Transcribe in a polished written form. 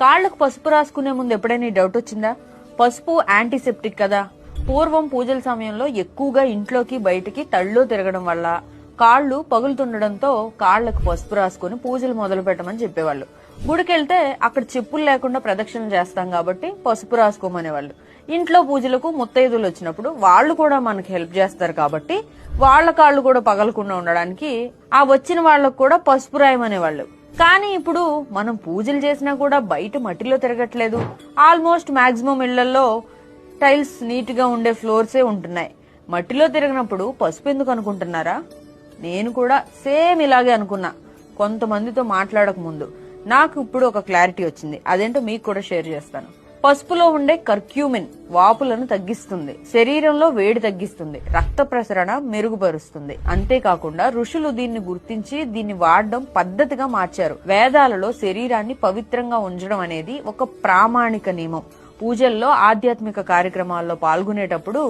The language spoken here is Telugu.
కాళ్లకు పసుపు రాసుకునే ముందు ఎప్పుడైనా డౌట్ వచ్చిందా? పసుపు యాంటీసెప్టిక్ కదా. పూర్వం పూజల సమయంలో ఎక్కువగా ఇంట్లోకి బయటికి తళ్ళో తిరగడం వల్ల కాళ్లు పగులుతుండడంతో కాళ్లకు పసుపు రాసుకుని పూజలు మొదలు పెట్టమని చెప్పేవాళ్ళు. గుడికెళ్తే అక్కడ చెప్పులు లేకుండా ప్రదక్షిణ చేస్తాం కాబట్టి పసుపు రాసుకోమనేవాళ్ళు. ఇంట్లో పూజలకు ముత్తైదులు వచ్చినప్పుడు వాళ్ళు కూడా మనకి హెల్ప్ చేస్తారు కాబట్టి వాళ్ల కాళ్లు కూడా పగలకుండా ఉండడానికి ఆ వచ్చిన వాళ్లకు కూడా పసుపు రాయమనేవాళ్ళు. కానీ ఇప్పుడు మనం పూజలు చేసినా కూడా బయట మట్టిలో తిరగట్లేదు. ఆల్మోస్ట్ మాక్సిమం ఇళ్లలో టైల్స్ నీట్ గా ఉండే ఫ్లోర్సే ఉంటున్నాయి. మట్టిలో తిరిగినప్పుడు పసుపు ఎందుకు అనుకుంటున్నారా? నేను కూడా సేమ్ ఇలాగే అనుకున్నా. కొంతమందితో మాట్లాడక ముందు నాకు ఇప్పుడు ఒక క్లారిటీ వచ్చింది. అదేంటో మీకు కూడా షేర్ చేస్తాను. పసుపులో ఉండే కర్క్యూమిన్ వాపులను తగ్గిస్తుంది, శరీరంలో వేడి తగ్గిస్తుంది, రక్త ప్రసరణ మెరుగుపరుస్తుంది. అంతేకాకుండా ఋషులు దీన్ని గుర్తించి దీన్ని వాడడం పద్ధతిగా మార్చారు. వేదాలలో శరీరాన్ని పవిత్రంగా ఉంచడం అనేది ఒక ప్రామాణిక నియమం. పూజల్లో ఆధ్యాత్మిక కార్యక్రమాల్లో పాల్గొనేటప్పుడు